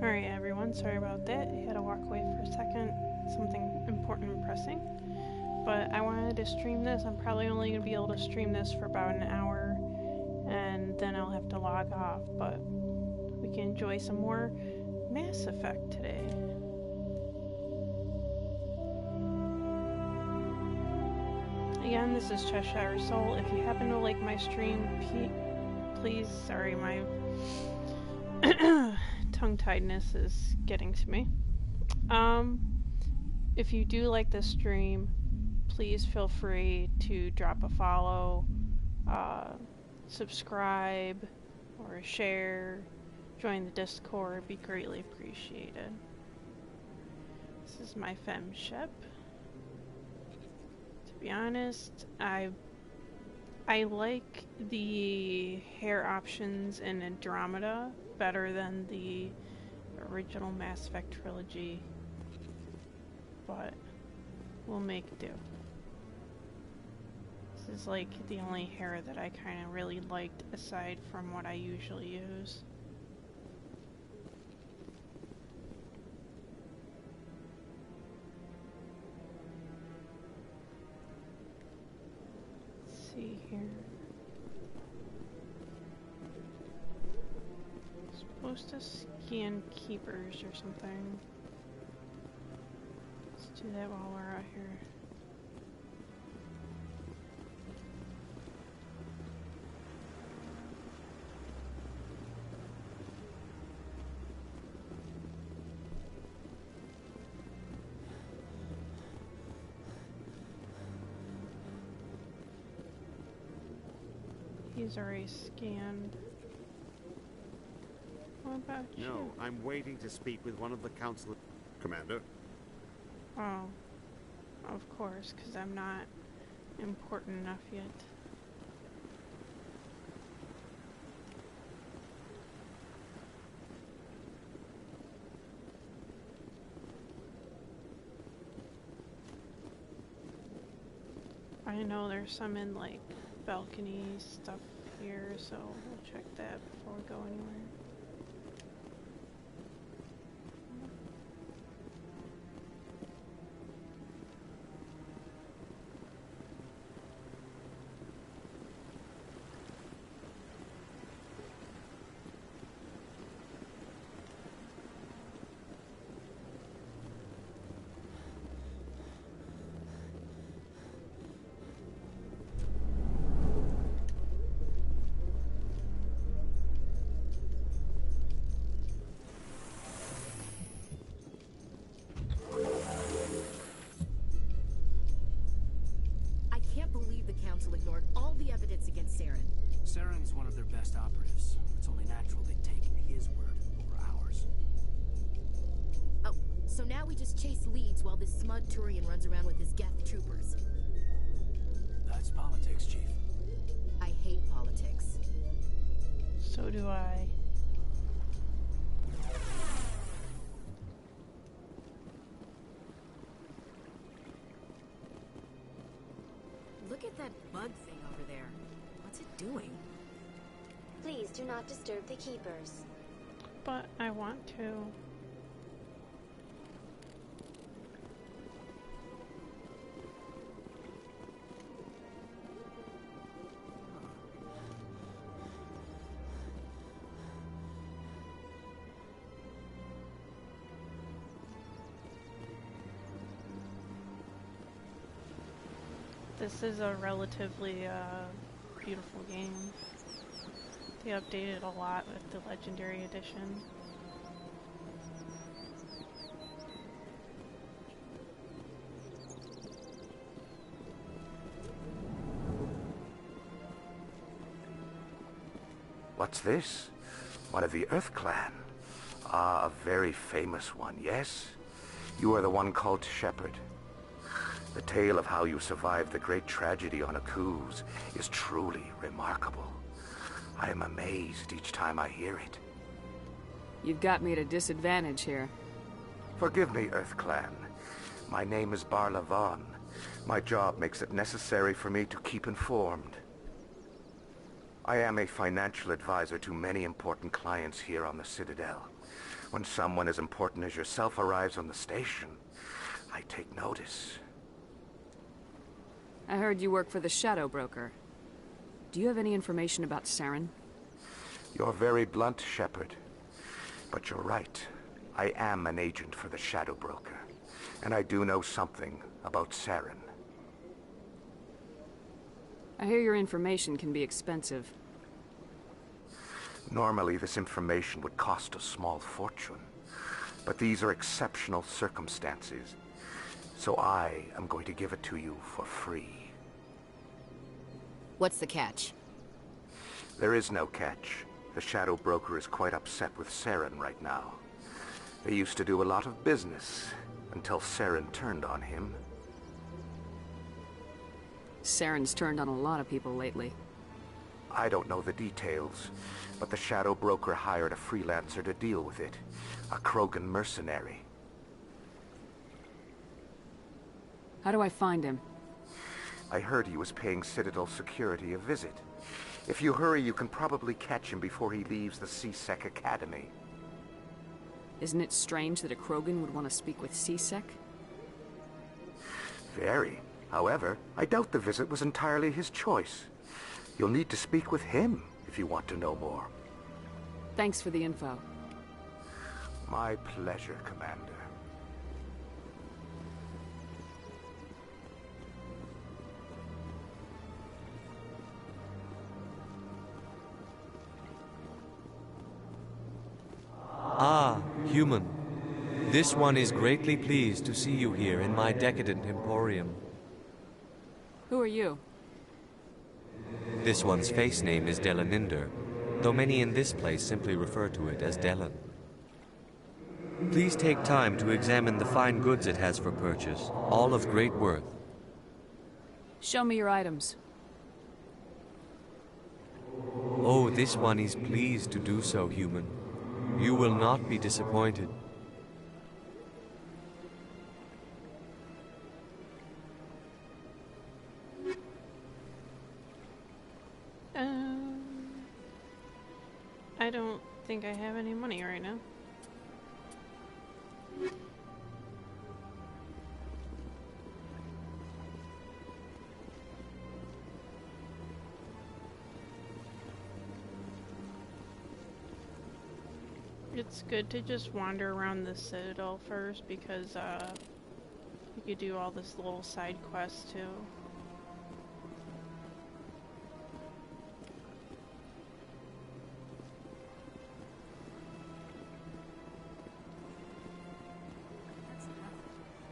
Alright everyone, sorry about that. I had to walk away for a second. Something important and pressing. But I wanted to stream this. I'm probably only going to be able to stream this for about an hour. And then I'll have to log off. But we can enjoy some more Mass Effect today. Again, this is Cheshire Soul. If you happen to like my stream, please, sorry, my tongue-tiedness is getting to me. If you do like this stream, please feel free to drop a follow, subscribe, or share, join the Discord, it'd be greatly appreciated. This is my fem ship. To be honest, I like the hair options in Andromeda better than the original Mass Effect trilogy, but we'll make do. This is like the only hair that I kind of really liked aside from what I usually use. Let's see here. Supposed to scan keepers or something. Let's do that while we're out here. He's already scanned. What about you? No, I'm waiting to speak with one of the council. Commander? Oh. Of course, because I'm not important enough yet. I know there's some in like balcony stuff here, so we'll check that before we go anywhere. Ignored all the evidence against Saren. Saren's one of their best operatives. It's only natural they'd take his word over ours. Oh, so now we just chase leads while this smug Turian runs around with his Geth troopers. That's politics, Chief. I hate politics. So do I. Look at that bug thing over there. What's it doing? Please do not disturb the keepers. But I want to. This is a relatively beautiful game. They updated a lot with the Legendary Edition. What's this? One of the Earth Clan. Ah, a very famous one, yes? You are the one called Shepherd. The tale of how you survived the great tragedy on Akuz is truly remarkable. I am amazed each time I hear it. You've got me at a disadvantage here. Forgive me, Earth Clan. My name is Barla Vaughn. My job makes it necessary for me to keep informed. I am a financial advisor to many important clients here on the Citadel. When someone as important as yourself arrives on the station, I take notice. I heard you work for the Shadow Broker. Do you have any information about Saren? You're very blunt, Shepard. But you're right. I am an agent for the Shadow Broker. And I do know something about Saren. I hear your information can be expensive. Normally, this information would cost a small fortune. But these are exceptional circumstances. So I am going to give it to you for free. What's the catch? There is no catch. The Shadow Broker is quite upset with Saren right now. They used to do a lot of business, until Saren turned on him. Saren's turned on a lot of people lately. I don't know the details, but the Shadow Broker hired a freelancer to deal with it. A Krogan mercenary. How do I find him? I heard he was paying Citadel security a visit. If you hurry, you can probably catch him before he leaves the C-Sec Academy. Isn't it strange that a Krogan would want to speak with C-Sec? Very. However, I doubt the visit was entirely his choice. You'll need to speak with him if you want to know more. Thanks for the info. My pleasure, Commander. Ah, human. This one is greatly pleased to see you here in my decadent emporium. Who are you? This one's face name is Delaninder, though many in this place simply refer to it as Delan. Please take time to examine the fine goods it has for purchase, all of great worth. Show me your items. Oh, this one is pleased to do so, human. You will not be disappointed. I don't think I have any money right now. It's good to just wander around the Citadel first because you could do all this little side quests too. That's enough.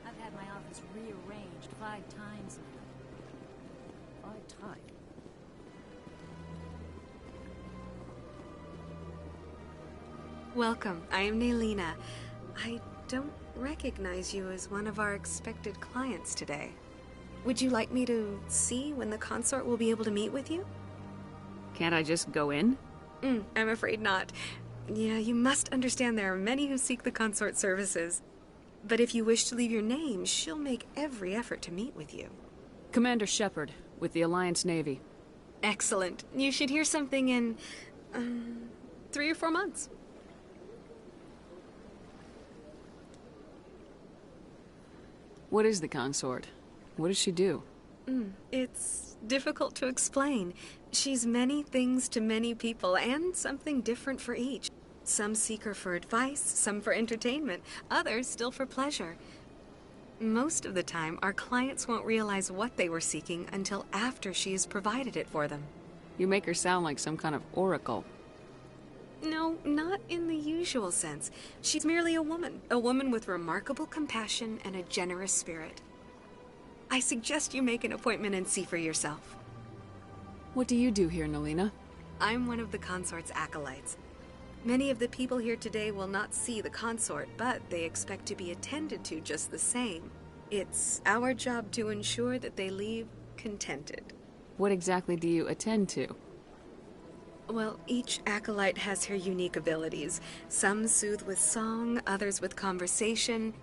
I've had my office rearranged 5 times now. 5 times? Welcome. I am Naylina. I don't recognize you as one of our expected clients today. Would you like me to see when the consort will be able to meet with you? Can't I just go in? I'm afraid not. Yeah, you must understand there are many who seek the consort services. But if you wish to leave your name, she'll make every effort to meet with you. Commander Shepard, with the Alliance Navy. Excellent. You should hear something in 3 or 4 months. What is the consort? What does she do? It's difficult to explain. She's many things to many people, and something different for each. Some seek her for advice, some for entertainment, others still for pleasure. Most of the time, our clients won't realize what they were seeking until after she has provided it for them. You make her sound like some kind of oracle. No, not in the usual sense. She's merely a woman with remarkable compassion and a generous spirit. I suggest you make an appointment and see for yourself. What do you do here, Naylina? I'm one of the consort's acolytes. Many of the people here today will not see the consort, but they expect to be attended to just the same. It's our job to ensure that they leave contented. What exactly do you attend to? Well, each acolyte has her unique abilities. Some soothe with song, others with conversation.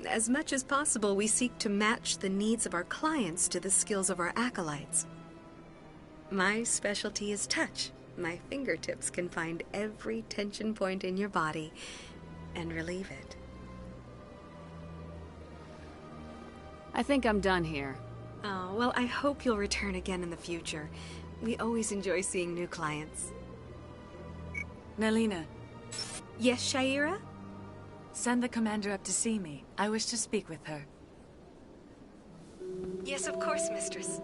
As much as possible, we seek to match the needs of our clients to the skills of our acolytes. My specialty is touch. My fingertips can find every tension point in your body and relieve it. I think I'm done here. Oh, well, I hope you'll return again in the future. We always enjoy seeing new clients. Nelina, Yes, Shaira? send the commander up to see me. I wish to speak with her. Yes, of course, mistress.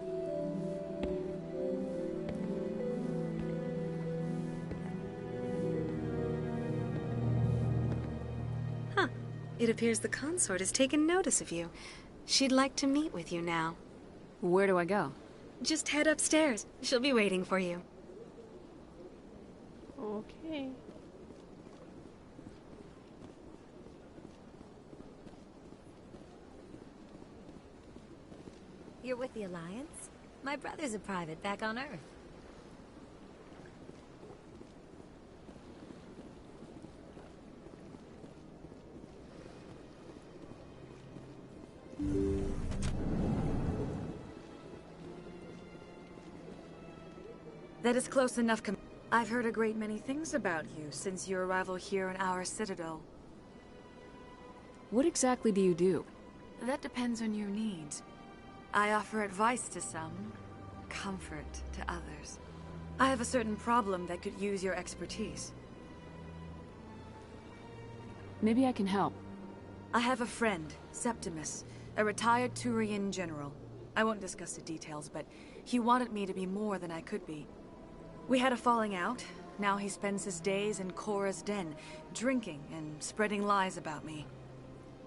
Huh. It appears the consort has taken notice of you. She'd like to meet with you now. Where do I go? Just head upstairs. She'll be waiting for you. Okay. You're with the Alliance? My brother's a private back on Earth. That is close enough, I've heard a great many things about you since your arrival here in our citadel. What exactly do you do? That depends on your needs. I offer advice to some, comfort to others. I have a certain problem that could use your expertise. Maybe I can help. I have a friend, Septimus, a retired Turian general. I won't discuss the details, but he wanted me to be more than I could be. We had a falling out. Now he spends his days in Korra's den, drinking and spreading lies about me.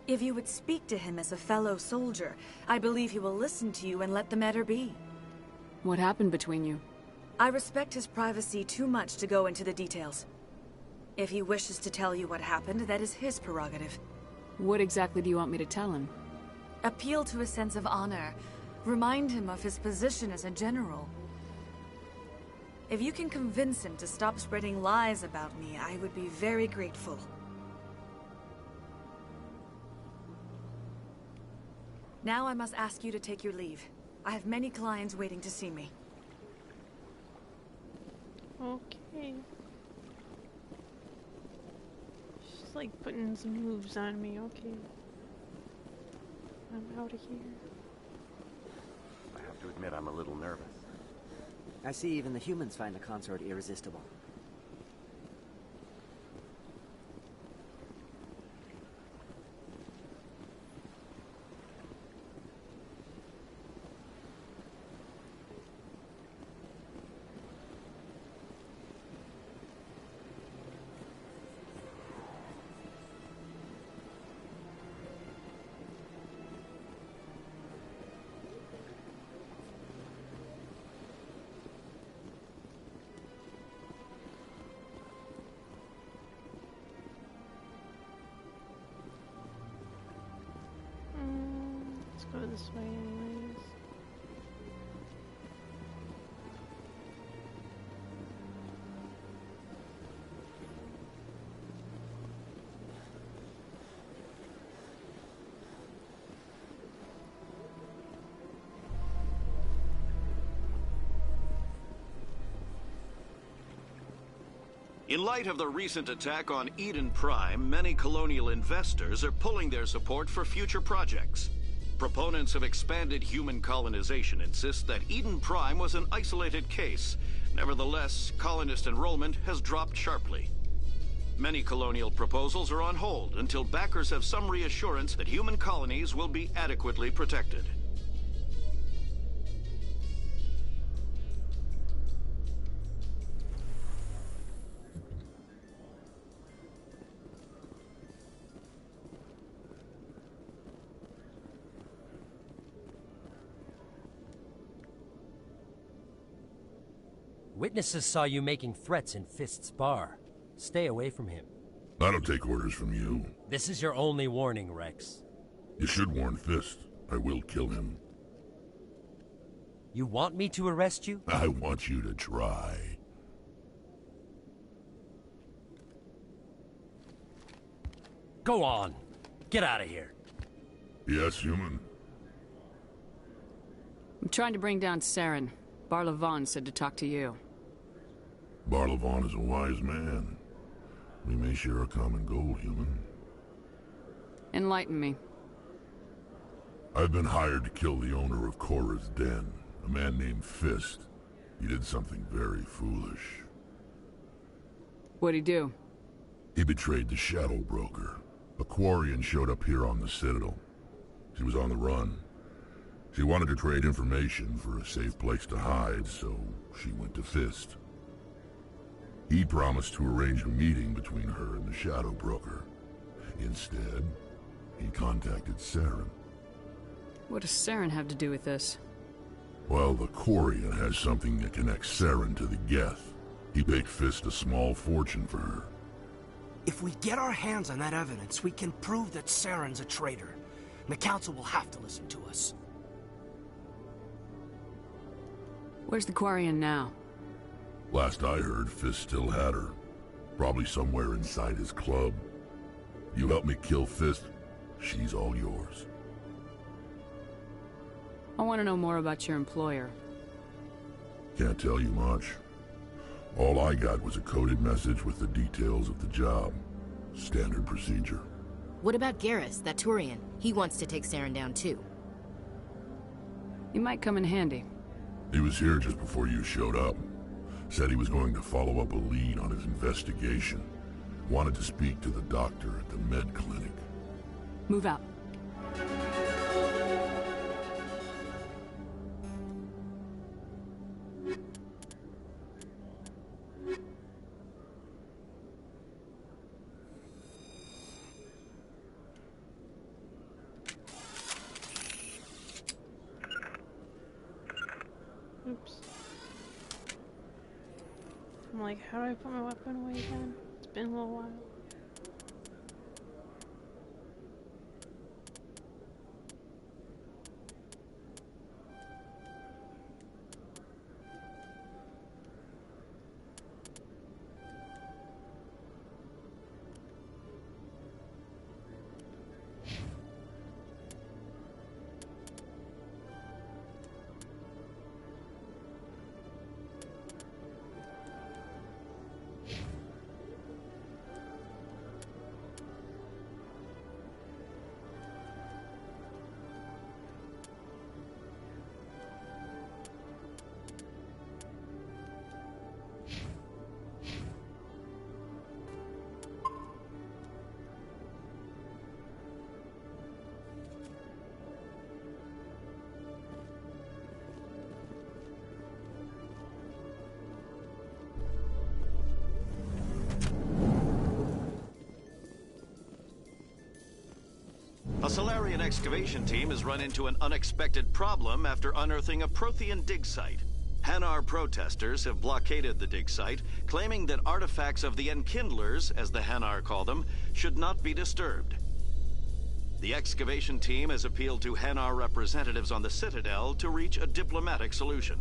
If you would speak to him as a fellow soldier, I believe he will listen to you and let the matter be. What happened between you? I respect his privacy too much to go into the details. If he wishes to tell you what happened, that is his prerogative. What exactly do you want me to tell him? Appeal to his sense of honor. Remind him of his position as a general. If you can convince him to stop spreading lies about me, I would be very grateful. Now I must ask you to take your leave. I have many clients waiting to see me. Okay. She's like putting some moves on me, okay. I'm out of here. I have to admit I'm a little nervous. I see even the humans find the consort irresistible. Let's go this way anyways. In light of the recent attack on Eden Prime, many colonial investors are pulling their support for future projects. Proponents of expanded human colonization insist that Eden Prime was an isolated case. Nevertheless, colonist enrollment has dropped sharply. Many colonial proposals are on hold until backers have some reassurance that human colonies will be adequately protected. Witnesses saw you making threats in Fist's bar. Stay away from him. I don't take orders from you. This is your only warning, Rex. You should warn Fist. I will kill him. You want me to arrest you? I want you to try. Go on. Get out of here. Yes, human. I'm trying to bring down Saren. Barla Vaughn said to talk to you. Barlavon is a wise man. We may share a common goal, human. Enlighten me. I've been hired to kill the owner of Cora's Den, a man named Fist. He did something very foolish. What'd he do? He betrayed the Shadow Broker. A Quarian showed up here on the Citadel. She was on the run. She wanted to trade information for a safe place to hide, so she went to Fist. He promised to arrange a meeting between her and the Shadow Broker. Instead, he contacted Saren. What does Saren have to do with this? Well, the Quarian has something that connects Saren to the Geth. He paid Fist a small fortune for her. If we get our hands on that evidence, we can prove that Saren's a traitor. And the Council will have to listen to us. Where's the Quarian now? Last I heard, Fist still had her. Probably somewhere inside his club. You help me kill Fist, she's all yours. I want to know more about your employer. Can't tell you much. All I got was a coded message with the details of the job. Standard procedure. What about Garrus, that Turian? He wants to take Saren down too. He might come in handy. He was here just before you showed up. Said he was going to follow up a lead on his investigation. Wanted to speak to the doctor at the med clinic. Move out. Oops. I'm like, how do I put my weapon away again? It's been a little while. A Solarian excavation team has run into an unexpected problem after unearthing a Prothean dig site. Hanar protesters have blockaded the dig site, claiming that artifacts of the Enkindlers, as the Hanar call them, should not be disturbed. The excavation team has appealed to Hanar representatives on the Citadel to reach a diplomatic solution.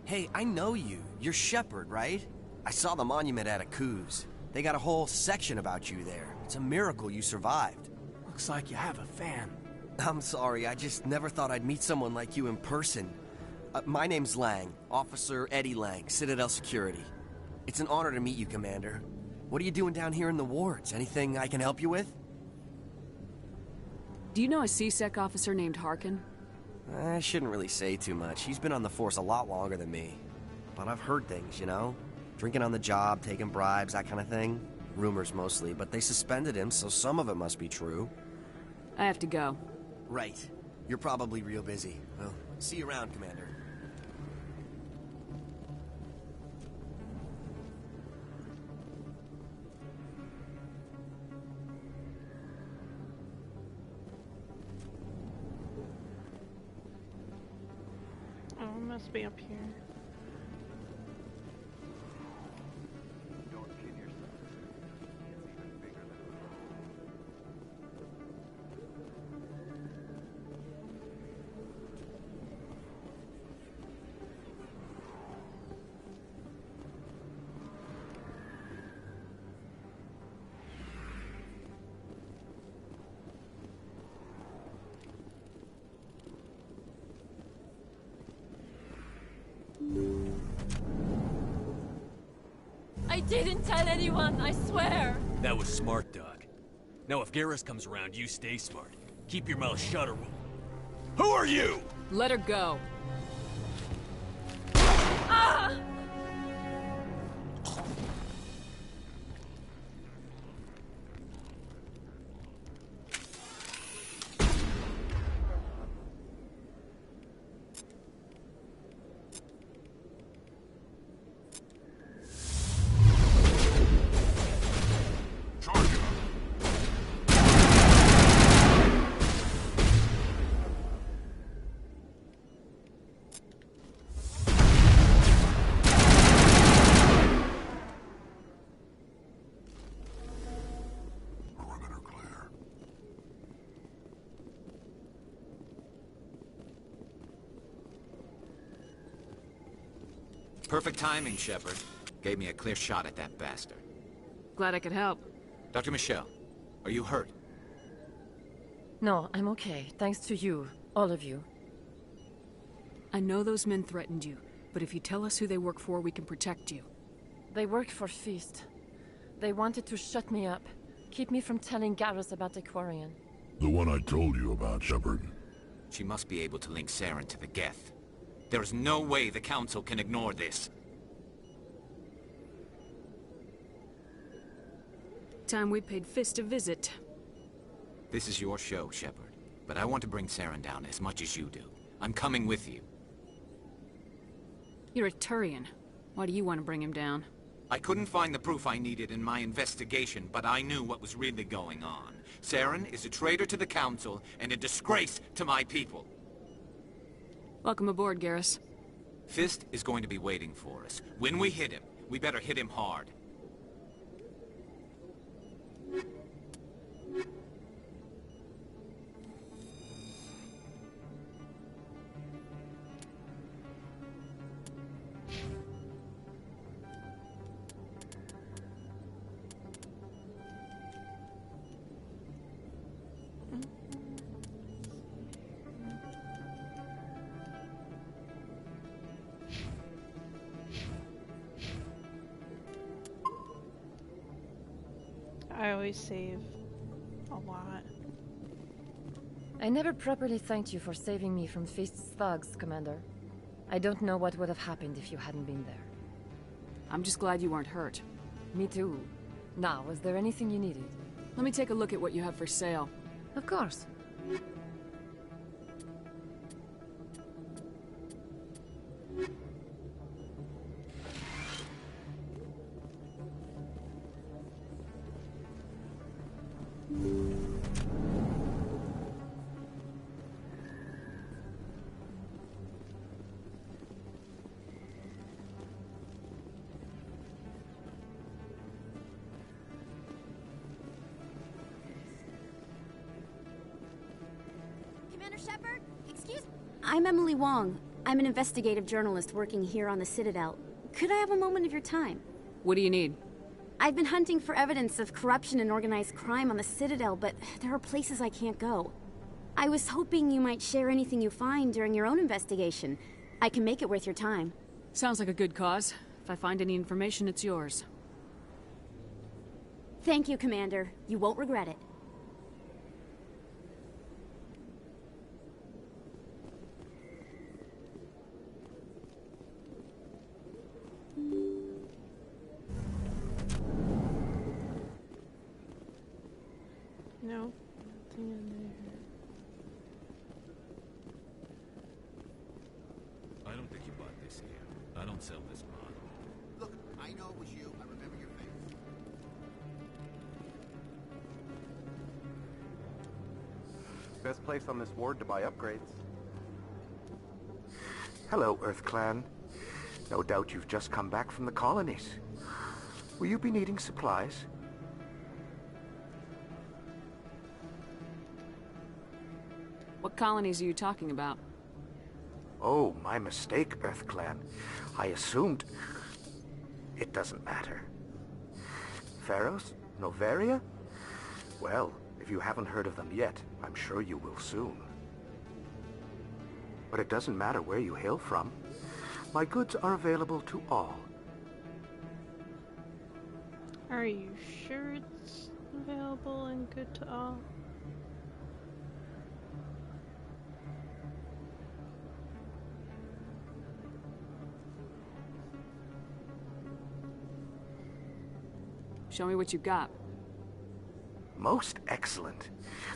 Hey, I know you. You're Shepard, right? I saw the monument at Akuz. They got a whole section about you there. It's a miracle you survived. Looks like you have a fan. I'm sorry, I just never thought I'd meet someone like you in person. My name's Lang, Officer Eddie Lang, Citadel Security. It's an honor to meet you, Commander. What are you doing down here in the wards? Anything I can help you with? Do you know a C-Sec officer named Harkin? I shouldn't really say too much. He's been on the force a lot longer than me. But I've heard things, you know? Drinking on the job, taking bribes, that kind of thing. Rumors mostly, but they suspended him, so some of it must be true. I have to go. Right. You're probably real busy. Well, see you around, Commander. Oh, it must be up here. didn't tell anyone, I swear! That was smart, Doc. Now if Garrus comes around, you stay smart. Keep your mouth shut or we'll... Who are you? Let her go. Ah! Perfect timing, Shepard. Gave me a clear shot at that bastard. Glad I could help. Dr. Michelle, are you hurt? No, I'm okay. Thanks to you. All of you. I know those men threatened you, but if you tell us who they work for, we can protect you. They work for Feast. They wanted to shut me up. Keep me from telling Garrus about the Quarian. The one I told you about, Shepard. She must be able to link Saren to the Geth. There is no way the Council can ignore this. Time we paid Fist a visit. This is your show, Shepard. But I want to bring Saren down as much as you do. I'm coming with you. You're a Turian. Why do you want to bring him down? I couldn't find the proof I needed in my investigation, but I knew what was really going on. Saren is a traitor to the Council and a disgrace to my people. Welcome aboard, Garrus. Fist is going to be waiting for us. When we hit him, we better hit him hard. I always save a lot. I never properly thanked you for saving me from Feast's thugs, Commander. I don't know what would have happened if you hadn't been there. I'm just glad you weren't hurt. Me too. Now, was there anything you needed? Let me take a look at what you have for sale. Of course. Commander Shepard? Excuse me. I'm Emily Wong. I'm an investigative journalist working here on the Citadel. Could I have a moment of your time? What do you need? I've been hunting for evidence of corruption and organized crime on the Citadel, but there are places I can't go. I was hoping you might share anything you find during your own investigation. I can make it worth your time. Sounds like a good cause. If I find any information, it's yours. Thank you, Commander. You won't regret it. No, nothing in there. I don't think you bought this here. I don't sell this model. Look, I know it was you. I remember your face. Best place on this ward to buy upgrades. Hello, Earth Clan. No doubt you've just come back from the colonies. Will you be needing supplies? What colonies are you talking about? Oh, my mistake, Earth Clan. I assumed... It doesn't matter. Pharos? Novaria? Well, if you haven't heard of them yet, I'm sure you will soon. But it doesn't matter where you hail from. My goods are available to all. Are you sure it's available and good to all? Show me what you've got. Most excellent.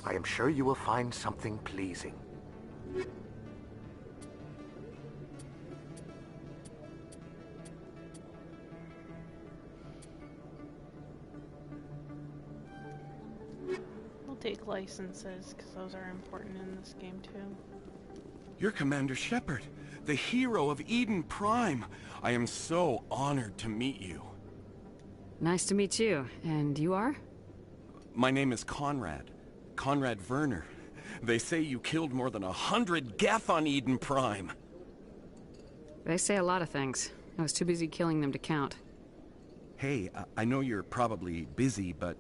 I am sure you will find something pleasing. We'll take licenses, because those are important in this game too. You're Commander Shepard, the hero of Eden Prime. I am so honored to meet you. Nice to meet you. And you are? My name is Conrad. Conrad Werner. They say you killed more than 100 Geth on Eden Prime. They say a lot of things. I was too busy killing them to count. Hey, I know you're probably busy, but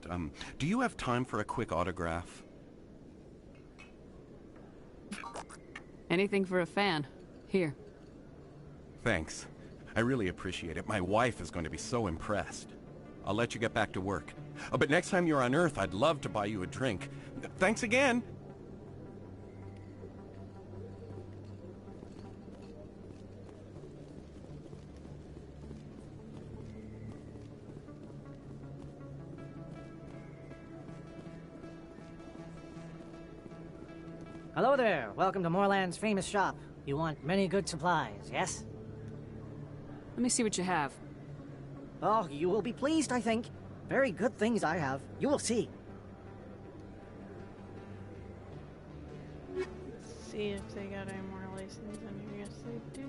do you have time for a quick autograph? Anything for a fan. Here. Thanks. I really appreciate it. My wife is going to be so impressed. I'll let you get back to work. But next time you're on Earth, I'd love to buy you a drink. Thanks again! Hello there. Welcome to Moorland's famous shop. You want many good supplies, yes? Let me see what you have. Oh, you will be pleased, I think. Very good things I have. You will see. Let's see if they got any more licenses in here. Yes, they do.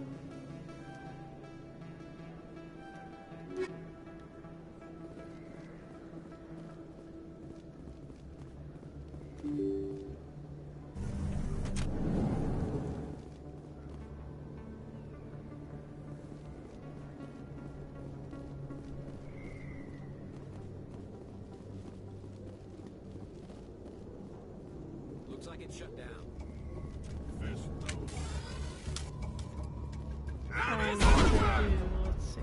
Looks like it's shut down. Let's see.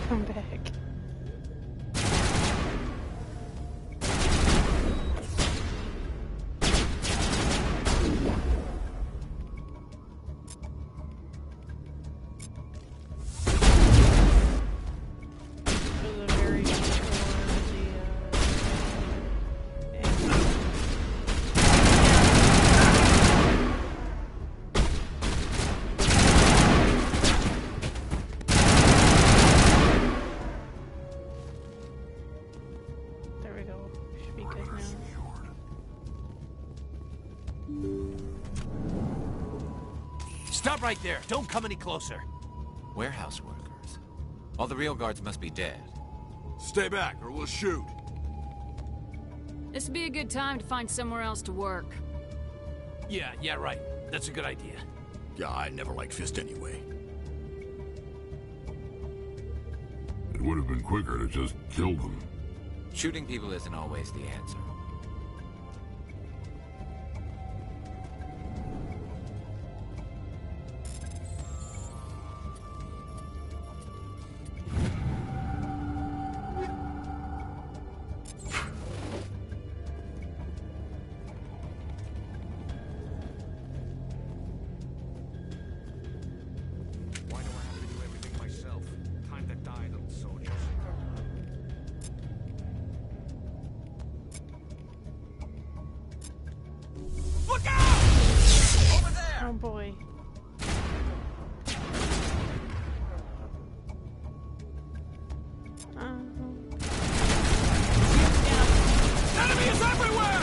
Come back. Stop right there. Don't come any closer. Warehouse workers. All the real guards must be dead. Stay back, or we'll shoot. This would be a good time to find somewhere else to work. Yeah, right. That's a good idea. Yeah, I never liked Fist anyway. It would have been quicker to just kill them. Shooting people isn't always the answer. Oh boy. Enemies everywhere!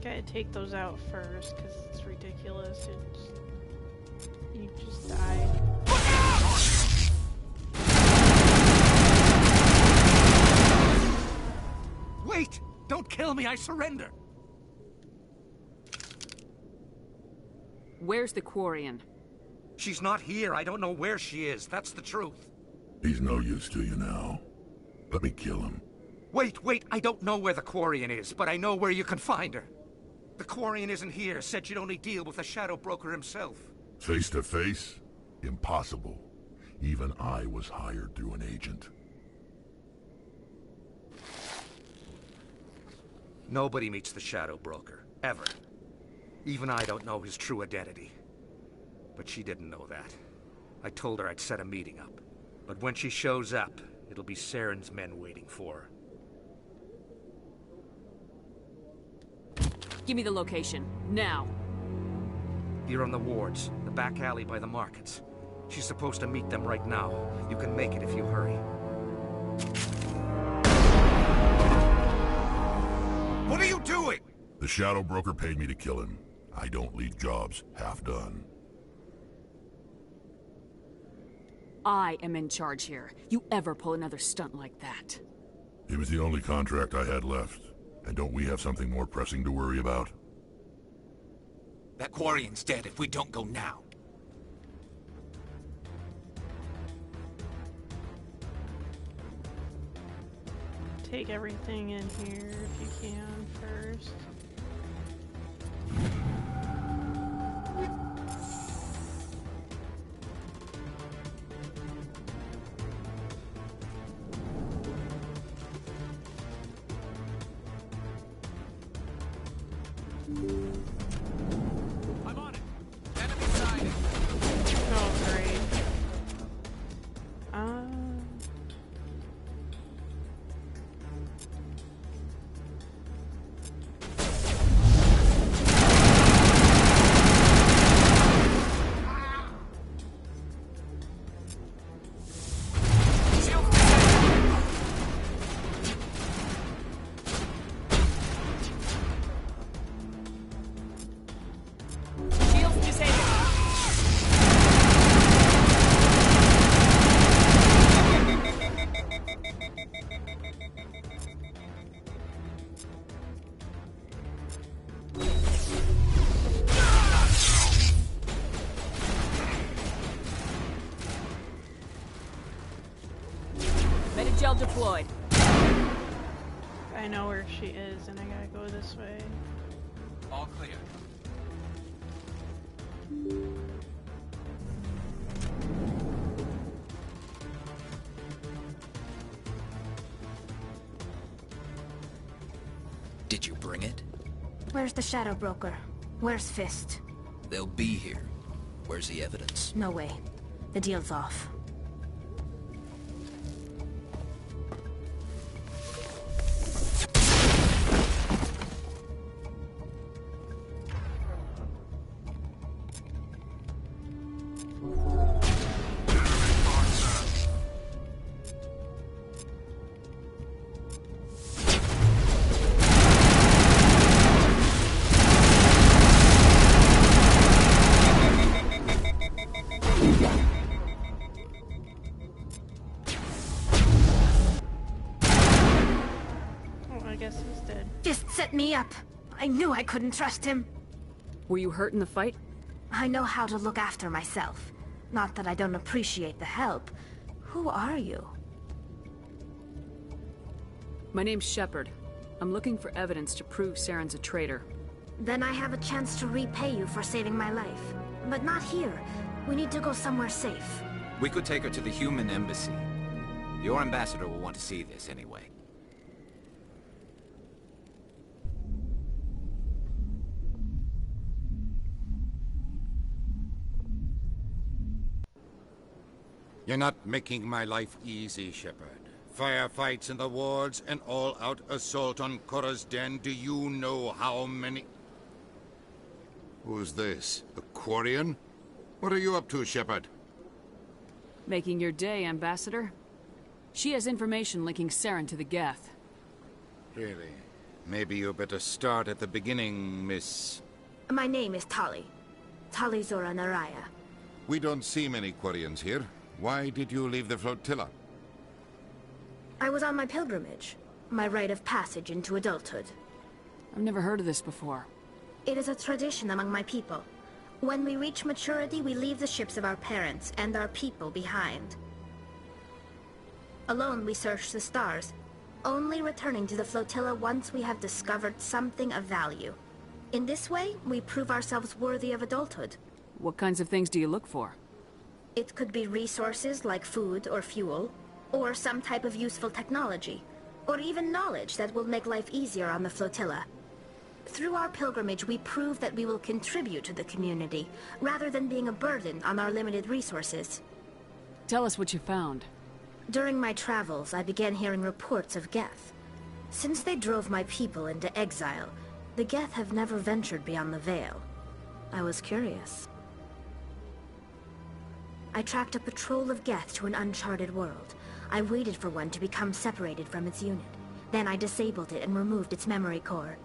Gotta take those out first, because it's ridiculous. You just died. Wait! Don't kill me, I surrender! Where's the Quarian? She's not here. I don't know where she is. That's the truth. He's no use to you now. Let me kill him. Wait! I don't know where the Quarian is, but I know where you can find her. The Quarian isn't here. Said you'd only deal with the Shadow Broker himself. Face to face? Impossible. Even I was hired through an agent. Nobody meets the Shadow Broker. Ever. Even I don't know his true identity. But she didn't know that. I told her I'd set a meeting up. But when she shows up, it'll be Saren's men waiting for her. Give me the location. Now. Here on the wards, the back alley by the markets. She's supposed to meet them right now. You can make it if you hurry. What are you doing? The Shadow Broker paid me to kill him. I don't leave jobs half done. I am in charge here. You ever pull another stunt like that? It was the only contract I had left. And don't we have something more pressing to worry about? That Quarian's dead if we don't go now. Take everything in here if you can first. I'm on it. Enemy sighted. Oh, great. Metagel deployed. I know where she is, and I gotta go this way. All clear. Did you bring it? Where's the Shadow Broker? Where's Fist? They'll be here. Where's the evidence? No way. The deal's off. Set me up. I knew I couldn't trust him. Were you hurt in the fight? I know how to look after myself. Not that I don't appreciate the help. Who are you? My name's Shepard. I'm looking for evidence to prove Saren's a traitor. Then I have a chance to repay you for saving my life. But not here. We need to go somewhere safe. We could take her to the human embassy. Your ambassador will want to see this anyway. You're not making my life easy, Shepard. Firefights in the wards, an all-out assault on Korra's den. Do you know how many... Who's this? A Quarian? What are you up to, Shepard? Making your day, Ambassador. She has information linking Saren to the Geth. Really? Maybe you better start at the beginning, Miss... My name is Tali. Tali Zora Naraya. We don't see many Quarians here. Why did you leave the flotilla? I was on my pilgrimage. My rite of passage into adulthood. I've never heard of this before. It is a tradition among my people. When we reach maturity, we leave the ships of our parents and our people behind. Alone, we search the stars, only returning to the flotilla once we have discovered something of value. In this way, we prove ourselves worthy of adulthood. What kinds of things do you look for? It could be resources like food or fuel, or some type of useful technology, or even knowledge that will make life easier on the flotilla. Through our pilgrimage, we prove that we will contribute to the community, rather than being a burden on our limited resources. Tell us what you found. During my travels, I began hearing reports of Geth. Since they drove my people into exile, the Geth have never ventured beyond the Veil. I was curious. I tracked a patrol of Geth to an uncharted world. I waited for one to become separated from its unit. Then I disabled it and removed its memory core.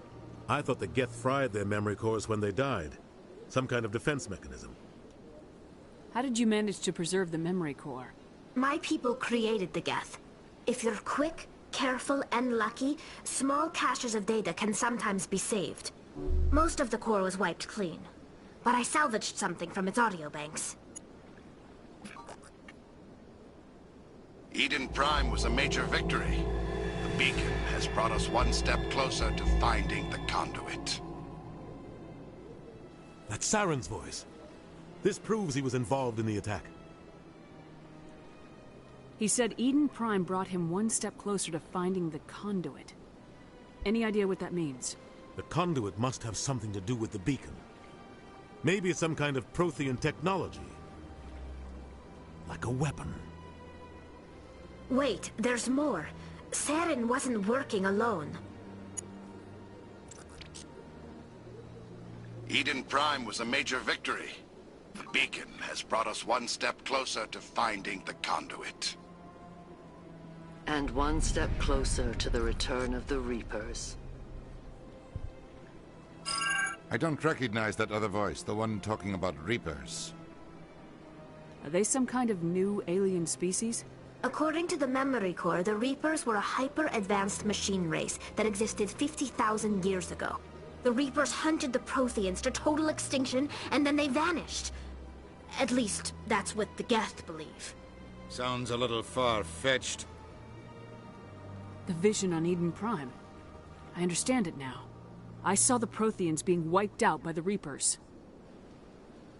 I thought the Geth fried their memory cores when they died. Some kind of defense mechanism. How did you manage to preserve the memory core? My people created the Geth. If you're quick, careful, and lucky, small caches of data can sometimes be saved. Most of the core was wiped clean, but I salvaged something from its audio banks. Eden Prime was a major victory. The beacon has brought us one step closer to finding the conduit. That's Saren's voice. This proves he was involved in the attack. He said Eden Prime brought him one step closer to finding the conduit. Any idea what that means? The conduit must have something to do with the beacon. Maybe it's some kind of Prothean technology. Like a weapon. Wait, there's more. Saren wasn't working alone. Eden Prime was a major victory. The beacon has brought us one step closer to finding the conduit. And one step closer to the return of the Reapers. I don't recognize that other voice, the one talking about Reapers. Are they some kind of new alien species? According to the memory core, the Reapers were a hyper-advanced machine race that existed 50,000 years ago. The Reapers hunted the Protheans to total extinction, and then they vanished. At least, that's what the Geth believe. Sounds a little far-fetched. The vision on Eden Prime. I understand it now. I saw the Protheans being wiped out by the Reapers.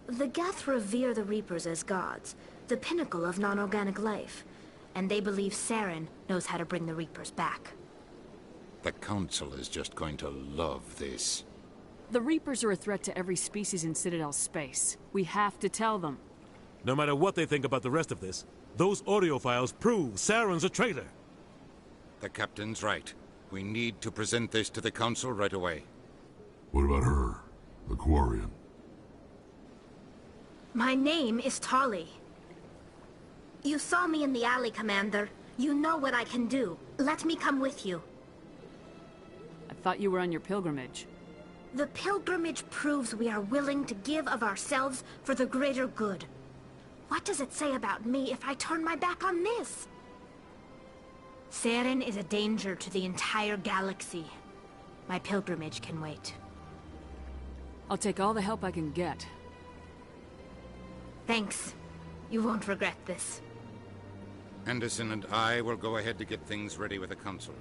The Geth revere the Reapers as gods, the pinnacle of non-organic life. And they believe Saren knows how to bring the Reapers back. The Council is just going to love this. The Reapers are a threat to every species in Citadel space. We have to tell them. No matter what they think about the rest of this, those audio files prove Saren's a traitor. The Captain's right. We need to present this to the Council right away. What about her, the Quarian? My name is Tali. You saw me in the alley, Commander. You know what I can do. Let me come with you. I thought you were on your pilgrimage. The pilgrimage proves we are willing to give of ourselves for the greater good. What does it say about me if I turn my back on this? Saren is a danger to the entire galaxy. My pilgrimage can wait. I'll take all the help I can get. Thanks. You won't regret this. Anderson and I will go ahead to get things ready with the Council.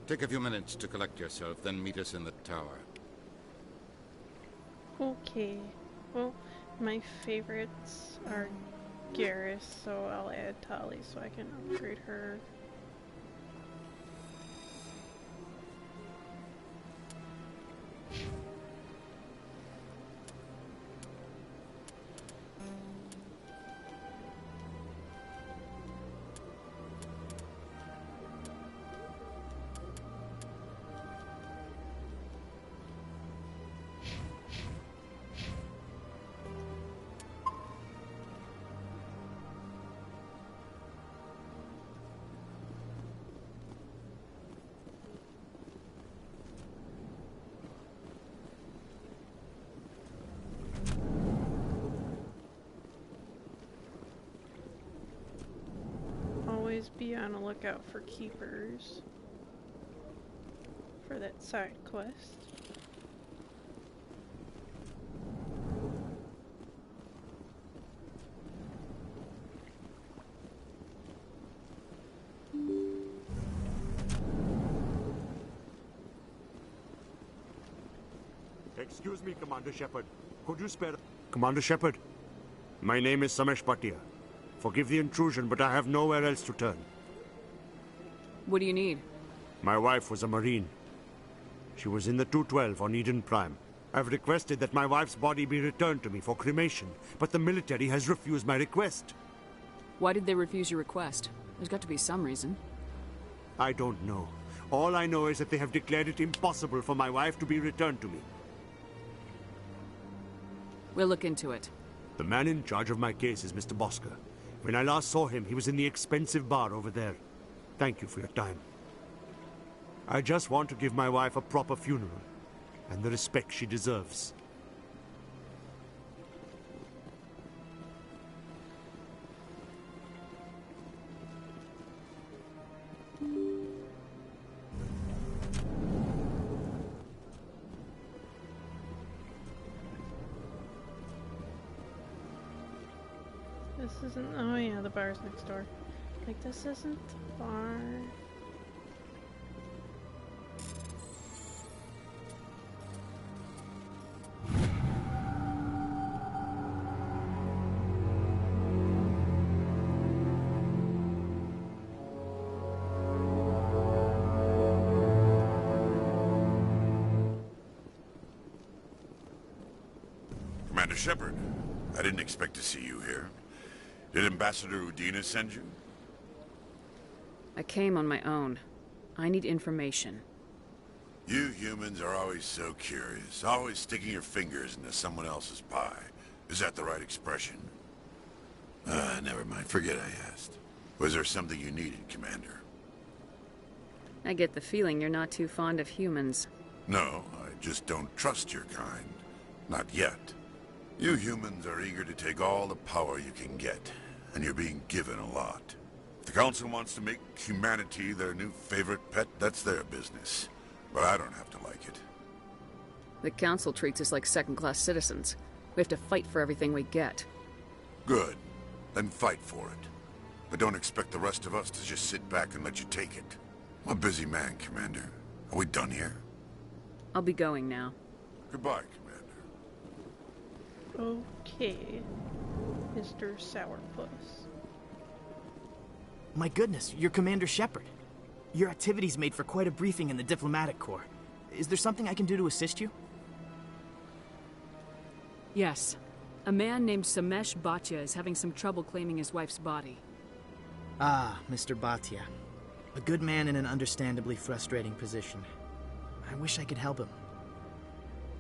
Take a few minutes to collect yourself, then meet us in the tower. Okay. Well, my favorites are Garrus, so I'll add Tali so I can upgrade her. always be on the lookout for keepers for that side quest. Excuse me, Commander Shepard. Could you spare... Commander Shepard, my name is Samesh Bhatia. Forgive the intrusion, but I have nowhere else to turn. What do you need? My wife was a Marine. She was in the 212 on Eden Prime. I've requested that my wife's body be returned to me for cremation, but the military has refused my request. Why did they refuse your request? There's got to be some reason. I don't know. All I know is that they have declared it impossible for my wife to be returned to me. We'll look into it. The man in charge of my case is Mr. Bosker. When I last saw him, he was in the expensive bar over there. Thank you for your time. I just want to give my wife a proper funeral, and the respect she deserves. This isn't... oh yeah, the bar's next door. Like, this isn't the bar. Commander Shepard, I didn't expect to see you here. Did Ambassador Udina send you? I came on my own. I need information. You humans are always so curious, always sticking your fingers into someone else's pie. Is that the right expression? Never mind. Forget I asked. Was there something you needed, Commander? I get the feeling you're not too fond of humans. No, I just don't trust your kind. Not yet. You humans are eager to take all the power you can get, and you're being given a lot. If the Council wants to make humanity their new favorite pet, that's their business. But I don't have to like it. The Council treats us like second-class citizens. We have to fight for everything we get. Good. Then fight for it. But don't expect the rest of us to just sit back and let you take it. I'm a busy man, Commander. Are we done here? I'll be going now. Goodbye, Commander. Okay, Mr. Sourpuss. My goodness, you're Commander Shepard. Your activities made for quite a briefing in the Diplomatic Corps. Is there something I can do to assist you? Yes. A man named Samesh Bhatia is having some trouble claiming his wife's body. Ah, Mr. Bhatia. A good man in an understandably frustrating position. I wish I could help him.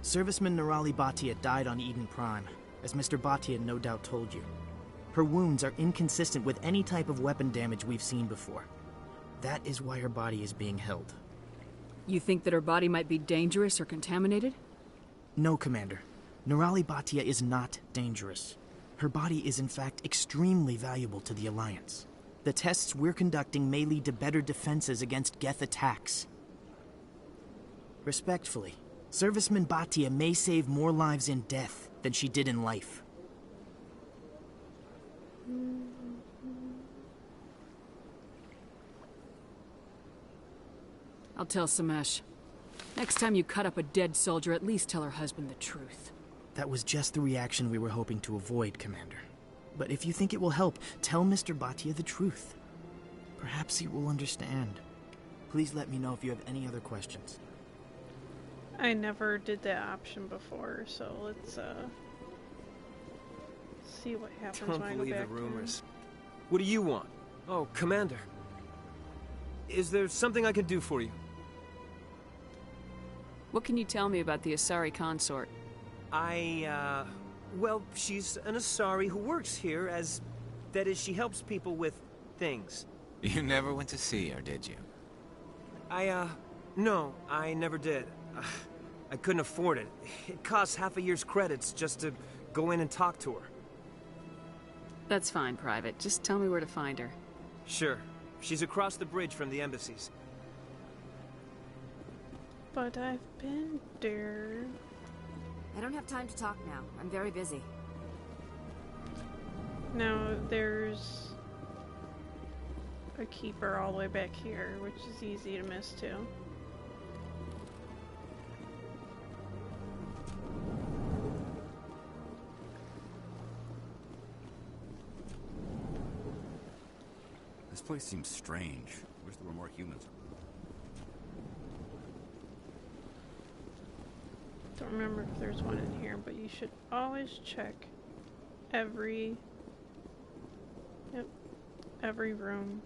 Serviceman Nirali Bhatia died on Eden Prime, as Mr. Bhatia no doubt told you. Her wounds are inconsistent with any type of weapon damage we've seen before. That is why her body is being held. You think that her body might be dangerous or contaminated? No, Commander. Nirali Bhatia is not dangerous. Her body is in fact extremely valuable to the Alliance. The tests we're conducting may lead to better defenses against Geth attacks. Respectfully, Serviceman Bhatia may save more lives in death than she did in life. I'll tell Samesh. Next time you cut up a dead soldier, at least tell her husband the truth. That was just the reaction we were hoping to avoid, Commander. But if you think it will help, tell Mr. Bhatia the truth. Perhaps he will understand. Please let me know if you have any other questions. I never did that option before, so let's see what happens Don't when I go believe back the rumors. What do you want? Oh, Commander. Is there something I can do for you? What can you tell me about the Asari consort? Well, she's an Asari who works here as... that is, she helps people with things. You never went to see her, did you? No, I never did. I couldn't afford it. It costs half a year's credits just to go in and talk to her. That's fine, Private. Just tell me where to find her. Sure. She's across the bridge from the embassies. But I've been there. I don't have time to talk now. I'm very busy. Now, there's a keeper all the way back here, which is easy to miss too. This place seems strange. Wish there were more humans. Don't remember if there's one in here, but you should always check every room.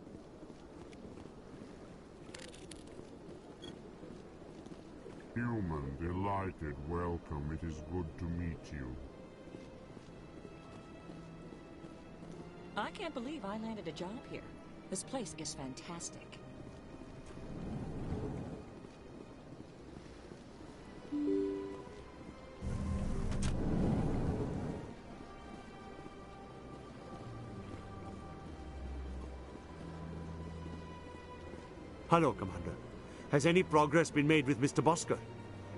Human, delighted, welcome. It is good to meet you. I can't believe I landed a job here. This place is fantastic. Hello, Commander. Has any progress been made with Mr. Bosker?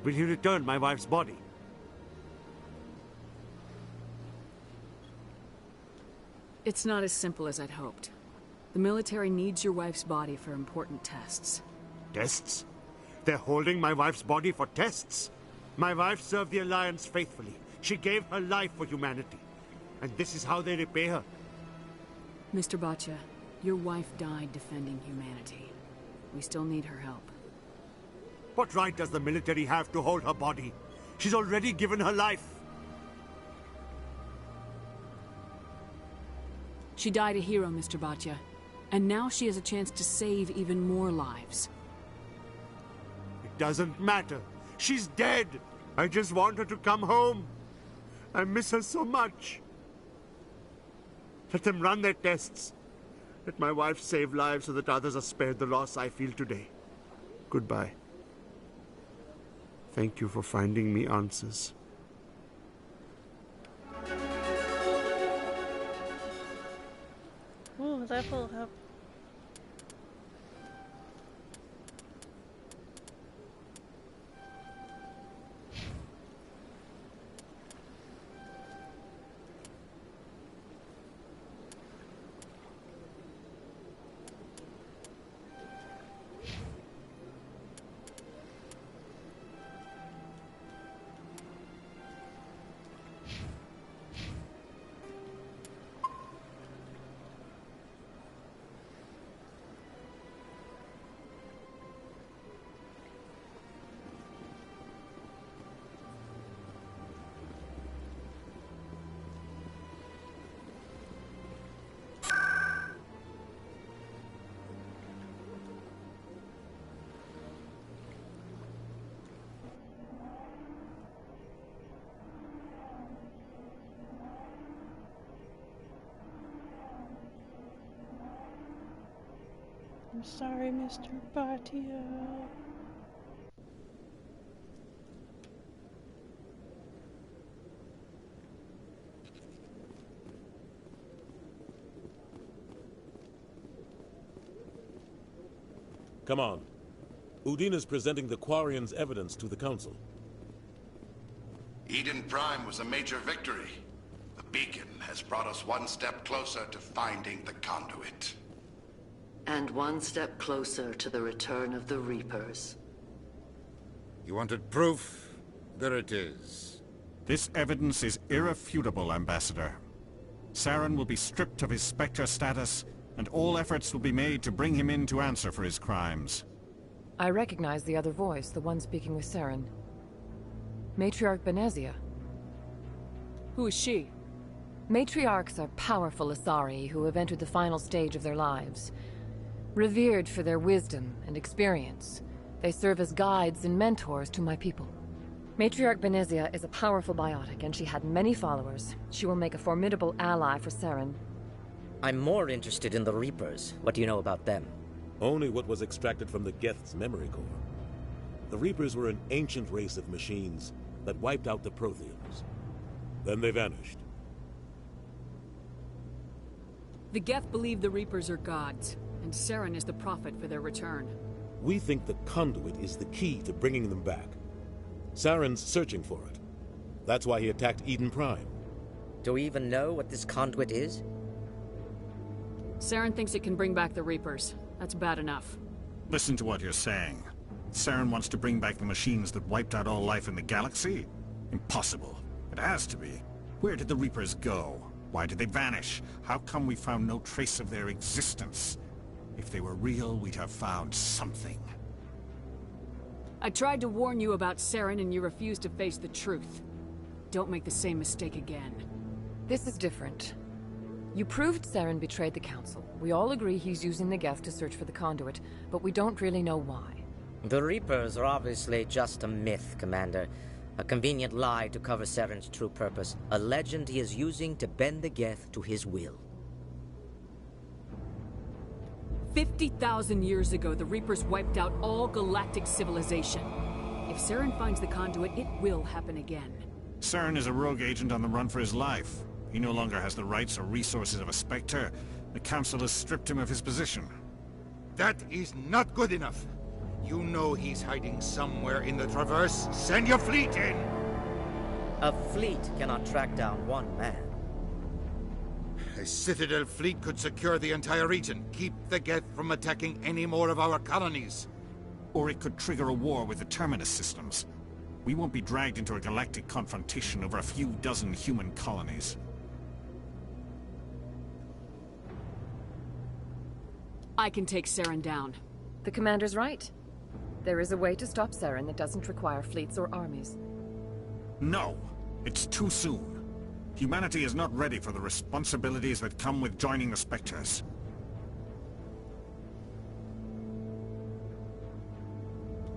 Will he return my wife's body? It's not as simple as I'd hoped. The military needs your wife's body for important tests. Tests? They're holding my wife's body for tests? My wife served the Alliance faithfully. She gave her life for humanity. And this is how they repay her. Mr. Bhatia, your wife died defending humanity. We still need her help. What right does the military have to hold her body? She's already given her life. She died a hero, Mr. Bhatia. And now she has a chance to save even more lives. It doesn't matter. She's dead. I just want her to come home. I miss her so much. Let them run their tests. Let my wife save lives so that others are spared the loss I feel today. Goodbye. Thank you for finding me answers. Ooh, level up. I'm sorry, Mr. Bhatia. Come on. Udine is presenting the Quarians' evidence to the Council. Eden Prime was a major victory. The beacon has brought us one step closer to finding the conduit. And one step closer to the return of the Reapers. You wanted proof? There it is. This evidence is irrefutable, Ambassador. Saren will be stripped of his Spectre status, and all efforts will be made to bring him in to answer for his crimes. I recognize the other voice, the one speaking with Saren. Matriarch Benezia. Who is she? Matriarchs are powerful Asari who have entered the final stage of their lives. Revered for their wisdom and experience, they serve as guides and mentors to my people. Matriarch Benezia is a powerful biotic, and she had many followers. She will make a formidable ally for Saren. I'm more interested in the Reapers. What do you know about them? Only what was extracted from the Geth's memory core. The Reapers were an ancient race of machines that wiped out the Protheans. Then they vanished. The Geth believe the Reapers are gods, and Saren is the prophet for their return. We think the conduit is the key to bringing them back. Saren's searching for it. That's why he attacked Eden Prime. Do we even know what this conduit is? Saren thinks it can bring back the Reapers. That's bad enough. Listen to what you're saying. Saren wants to bring back the machines that wiped out all life in the galaxy? Impossible. It has to be. Where did the Reapers go? Why did they vanish? How come we found no trace of their existence? If they were real, we'd have found something. I tried to warn you about Saren and you refused to face the truth. Don't make the same mistake again. This is different. You proved Saren betrayed the Council. We all agree he's using the Geth to search for the conduit, but we don't really know why. The Reapers are obviously just a myth, Commander. A convenient lie to cover Saren's true purpose. A legend he is using to bend the Geth to his will. 50,000 years ago, the Reapers wiped out all galactic civilization. If Saren finds the conduit, it will happen again. Saren is a rogue agent on the run for his life. He no longer has the rights or resources of a Spectre. The Council has stripped him of his position. That is not good enough. You know he's hiding somewhere in the Traverse. Send your fleet in! A fleet cannot track down one man. A Citadel fleet could secure the entire region. Keep the Geth from attacking any more of our colonies. Or it could trigger a war with the Terminus systems. We won't be dragged into a galactic confrontation over a few dozen human colonies. I can take Saren down. The Commander's right. There is a way to stop Saren that doesn't require fleets or armies. No! It's too soon. Humanity is not ready for the responsibilities that come with joining the Spectres.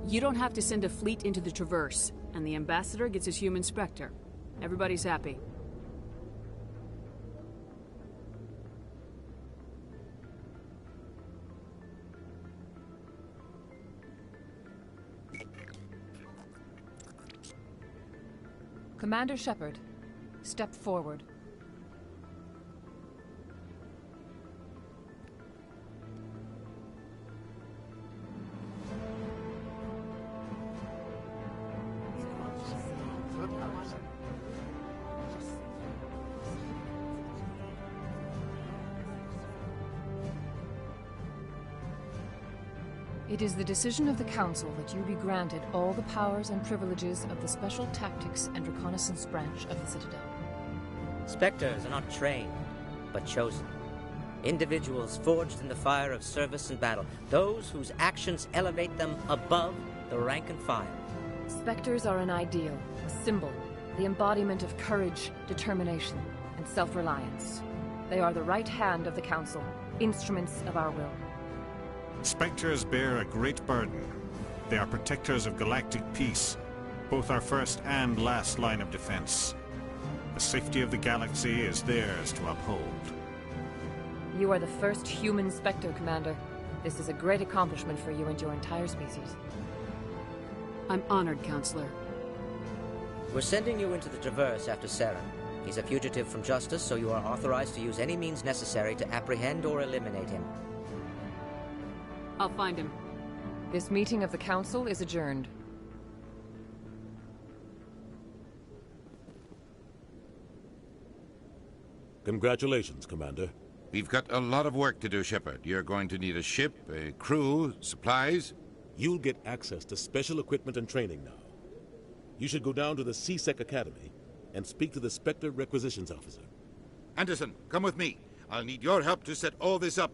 You don't have to send a fleet into the Traverse, and the Ambassador gets his human Spectre. Everybody's happy. Commander Shepard, step forward. It is the decision of the Council that you be granted all the powers and privileges of the Special Tactics and Reconnaissance branch of the Citadel. Spectres are not trained, but chosen. Individuals forged in the fire of service and battle. Those whose actions elevate them above the rank and file. Spectres are an ideal, a symbol, the embodiment of courage, determination, and self-reliance. They are the right hand of the Council, instruments of our will. Spectres bear a great burden. They are protectors of galactic peace, both our first and last line of defense. The safety of the galaxy is theirs to uphold. You are the first human Spectre, Commander. This is a great accomplishment for you and your entire species. I'm honored, Counselor. We're sending you into the Traverse after Saren. He's a fugitive from justice, so you are authorized to use any means necessary to apprehend or eliminate him. I'll find him. This meeting of the Council is adjourned. Congratulations, Commander. We've got a lot of work to do, Shepard. You're going to need a ship, a crew, supplies. You'll get access to special equipment and training now. You should go down to the C-Sec Academy and speak to the Spectre Requisitions Officer. Anderson, come with me. I'll need your help to set all this up.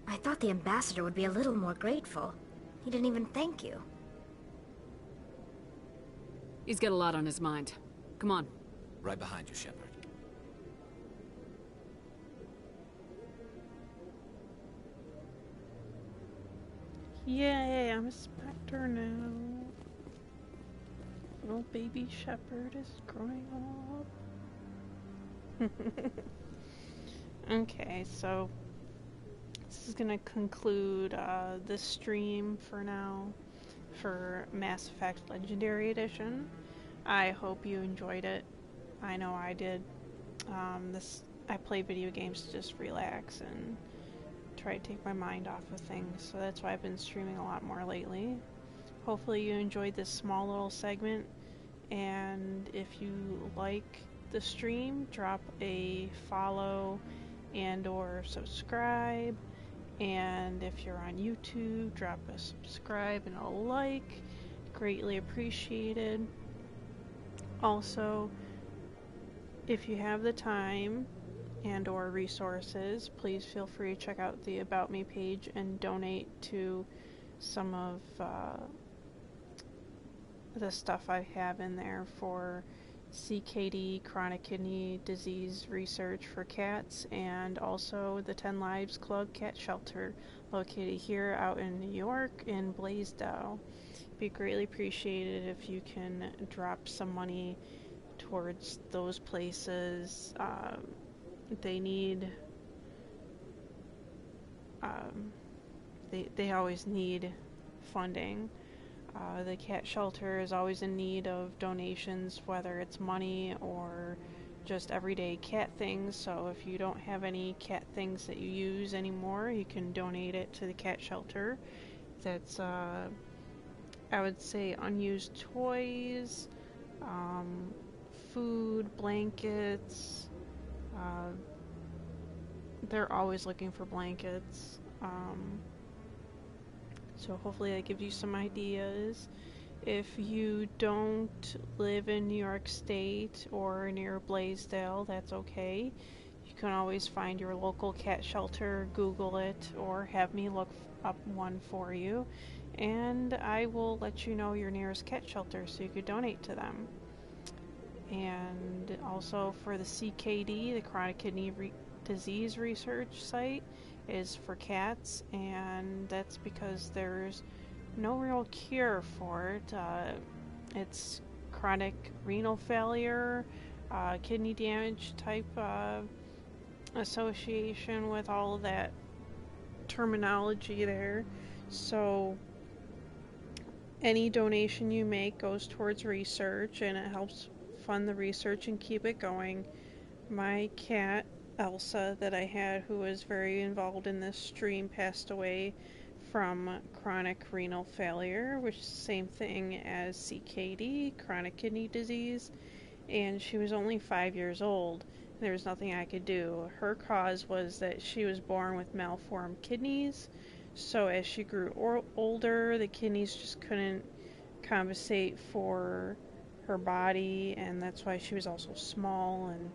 I thought the Ambassador would be a little more grateful. He didn't even thank you. He's got a lot on his mind. Come on. Right behind you, Shepard. Yay, I'm a Spectre now. Little baby Shepard is growing up. Okay, so this is gonna conclude this stream for now for Mass Effect Legendary Edition. I hope you enjoyed it. I know I did. I play video games to just relax and try to take my mind off of things, so that's why I've been streaming a lot more lately. Hopefully you enjoyed this small little segment, and if you like the stream, drop a follow and or subscribe, and if you're on YouTube, drop a subscribe and a like. Greatly appreciated. Also, if you have the time and or resources, please feel free to check out the About Me page and donate to some of the stuff I have in there for CKD, chronic kidney disease research for cats, and also the 10 Lives Club Cat Shelter located here out in New York in Blaisdell. Be greatly appreciated if you can drop some money towards those places. They need they always need funding. The cat shelter is always in need of donations, whether it's money or just everyday cat things. So if you don't have any cat things that you use anymore, you can donate it to the cat shelter. That's I would say unused toys, food, blankets. They're always looking for blankets. So hopefully that gives you some ideas. If you don't live in New York State or near Blaisdell, that's okay. You can always find your local cat shelter, Google it, or have me look up one for you, and I will let you know your nearest cat shelter so you could donate to them. And also for the CKD, the chronic kidney disease research site, is for cats, and that's because there's no real cure for it. It's chronic renal failure, kidney damage type association with all of that terminology there. So any donation you make goes towards research, and it helps fund the research and keep it going. My cat Elsa that I had, who was very involved in this stream, passed away from chronic renal failure, which is the same thing as CKD, chronic kidney disease, and she was only 5 years old. There was nothing I could do. Her cause was that she was born with malformed kidneys, so as she grew older, the kidneys just couldn't compensate for her body, and that's why she was also small, and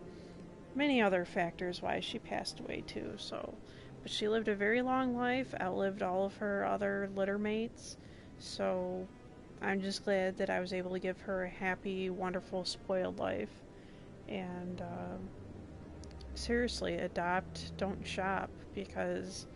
many other factors why she passed away too. So, but she lived a very long life, outlived all of her other litter mates, so I'm just glad that I was able to give her a happy, wonderful, spoiled life. And seriously, adopt, don't shop, because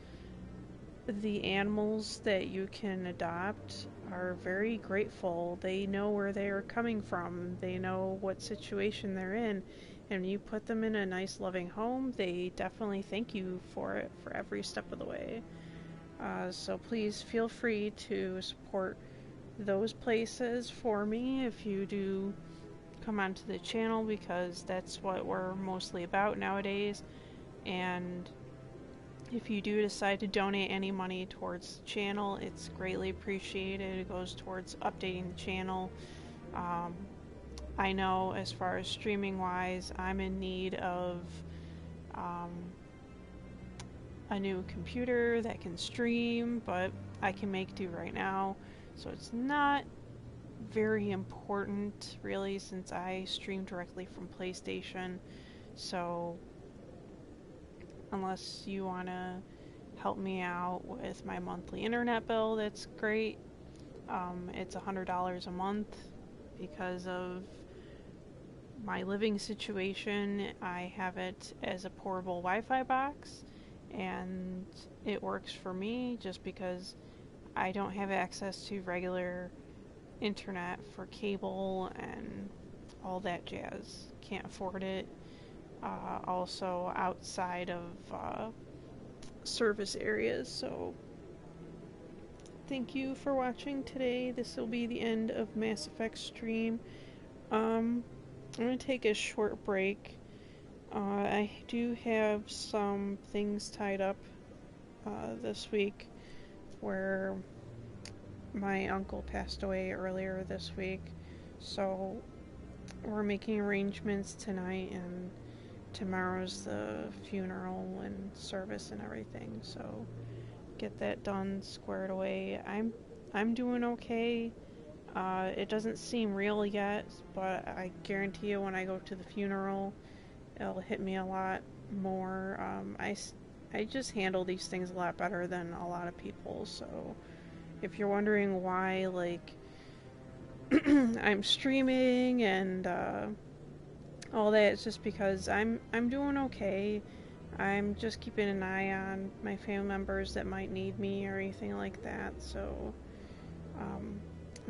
the animals that you can adopt are very grateful. They know where they are coming from, they know what situation they're in, and when you put them in a nice loving home, they definitely thank you for it for every step of the way. So please feel free to support those places for me if you do come onto the channel, because that's what we're mostly about nowadays. And if you do decide to donate any money towards the channel, it's greatly appreciated. It goes towards updating the channel. I know as far as streaming wise, I'm in need of a new computer that can stream, but I can make do right now, so it's not very important really, since I stream directly from PlayStation. So unless you want to help me out with my monthly internet bill, that's great. It's $100 a month. Because of my living situation, I have it as a portable Wi-Fi box, and it works for me just because I don't have access to regular internet for cable and all that jazz. Can't afford it. Also outside of service areas. So thank you for watching today. This will be the end of Mass Effect stream. I'm going to take a short break. I do have some things tied up this week where my uncle passed away earlier this week. So we're making arrangements tonight, and tomorrow's the funeral and service and everything. So get that done, squared away. I'm doing okay. It doesn't seem real yet, but I guarantee you when I go to the funeral, it'll hit me a lot more. I just handle these things a lot better than a lot of people. So if you're wondering why, like, I'm streaming and all that, it's just because I'm doing okay. I'm just keeping an eye on my family members that might need me or anything like that. So I'm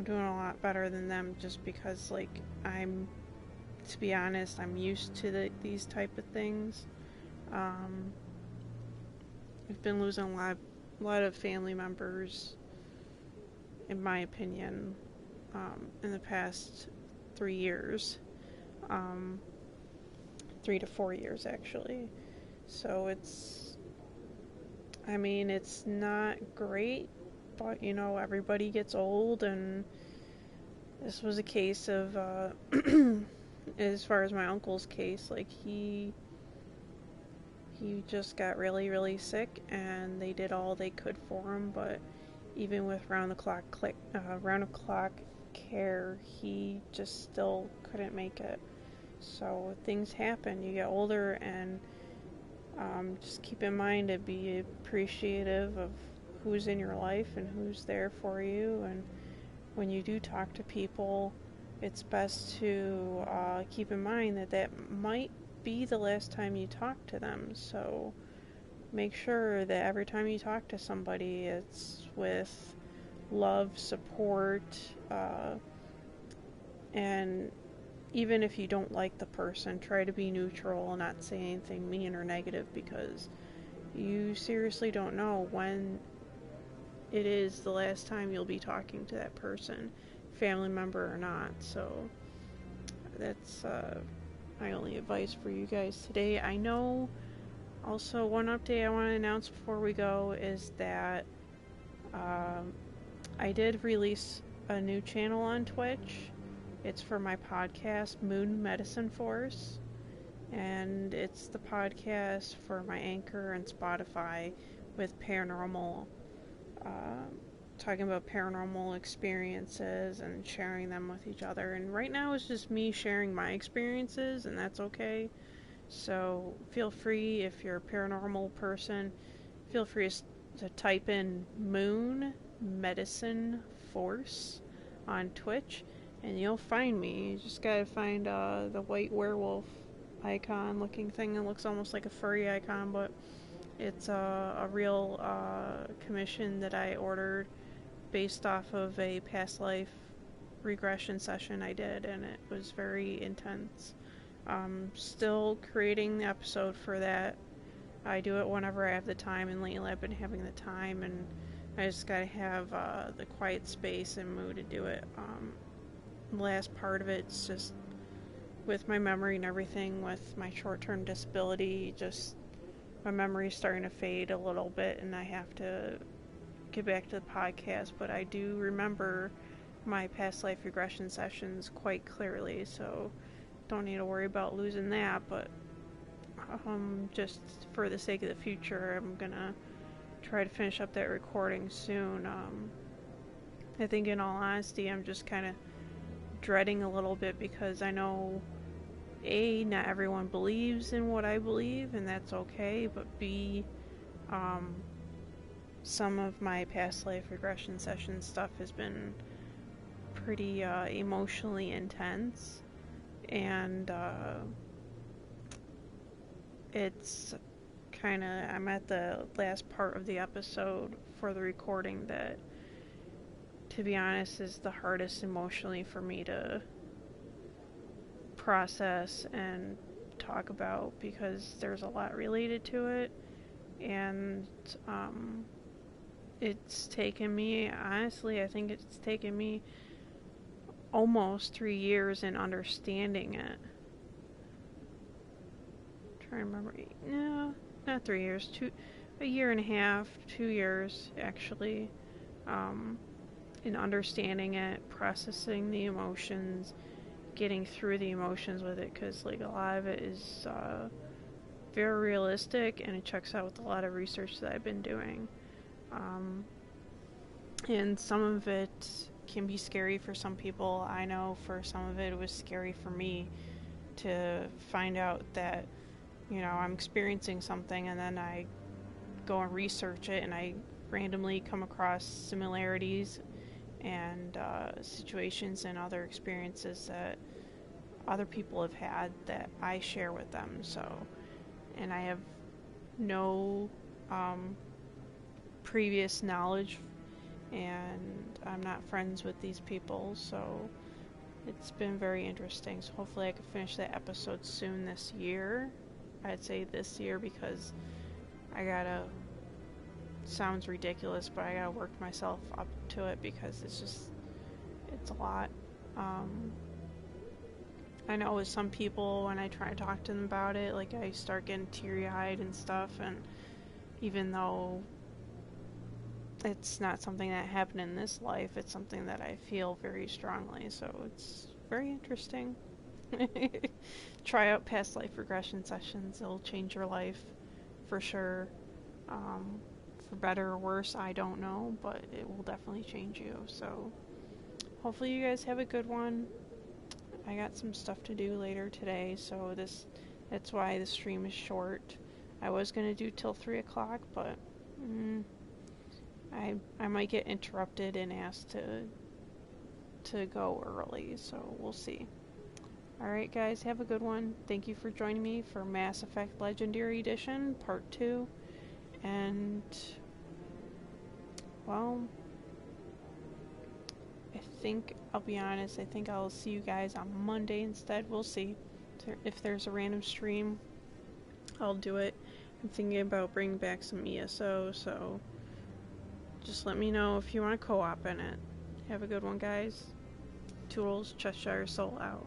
doing a lot better than them just because, like, to be honest, I'm used to these type of things. I've been losing a lot of family members, in my opinion, in the past 3 years. 3 to 4 years, actually. So it's not great, but, everybody gets old, and this was a case of, as far as my uncle's case, like, he just got really, really sick, and they did all they could for him, but even with round-the-clock care, he just still couldn't make it. So things happen. You get older, and just keep in mind to be appreciative of who's in your life and who's there for you. And when you do talk to people, it's best to keep in mind that might be the last time you talk to them. So make sure that every time you talk to somebody, it's with love, support, and even if you don't like the person, try to be neutral and not say anything mean or negative, because you seriously don't know when it is the last time you'll be talking to that person, family member or not. So that's my only advice for you guys today. I know also one update I want to announce before we go is that I did release a new channel on Twitch. It's for my podcast, Moon Medicine Force, and it's the podcast for my Anchor and Spotify with paranormal, talking about paranormal experiences and sharing them with each other. And right now it's just me sharing my experiences, and that's okay. So feel free, if you're a paranormal person, feel free to type in Moon Medicine Force on Twitch, and you'll find me. You just gotta find the white werewolf icon looking thing. It looks almost like a furry icon, but it's a real commission that I ordered based off of a past life regression session I did, and it was very intense. Still creating the episode for that. I do it whenever I have the time, and lately I've been having the time, and I just gotta have the quiet space and mood to do it. The last part of it's just with my memory and everything, with my short-term disability, just my memory's starting to fade a little bit, and I have to get back to the podcast, but I do remember my past life regression sessions quite clearly, so don't need to worry about losing that. But just for the sake of the future, I'm gonna try to finish up that recording soon. I think, in all honesty, I'm just kind of dreading a little bit, because I know A, not everyone believes in what I believe, and that's okay, but B, some of my past life regression session stuff has been pretty emotionally intense, and it's kind of, I'm at the last part of the episode for the recording that, to be honest, is the hardest emotionally for me to process and talk about, because there's a lot related to it, and it's taken me, honestly, I think it's taken me almost 3 years in understanding it, trying to remember. No, not 3 years. A year and a half, 2 years actually. In understanding it, processing the emotions, getting through the emotions with it, because like a lot of it is very realistic and it checks out with a lot of research that I've been doing. And some of it can be scary for some people. I know for some of it was scary for me to find out that, you know, I'm experiencing something and then I go and research it and I randomly come across similarities and situations and other experiences that other people have had that I share with them. So, and I have no previous knowledge, and I'm not friends with these people, so it's been very interesting. So hopefully I can finish that episode soon this year. I'd say this year because I gotta, sounds ridiculous, but I gotta work myself up to it because it's a lot. I know with some people, when I try to talk to them about it, like I start getting teary-eyed and stuff, and even though it's not something that happened in this life, it's something that I feel very strongly, so it's very interesting. Try out past life regression sessions. It'll change your life for sure. For better or worse, I don't know, but it will definitely change you. So hopefully you guys have a good one. I got some stuff to do later today, so that's why the stream is short. I was gonna do till 3 o'clock, but I might get interrupted and asked to go early, so we'll see. Alright guys, have a good one. Thank you for joining me for Mass Effect Legendary Edition, Part 2. And, well, I think, I'll be honest, I think I'll see you guys on Monday instead. We'll see. If there's a random stream, I'll do it. I'm thinking about bringing back some ESO, so just let me know if you want to co-op in it. Have a good one, guys. Toodles, Cheshire Soul out.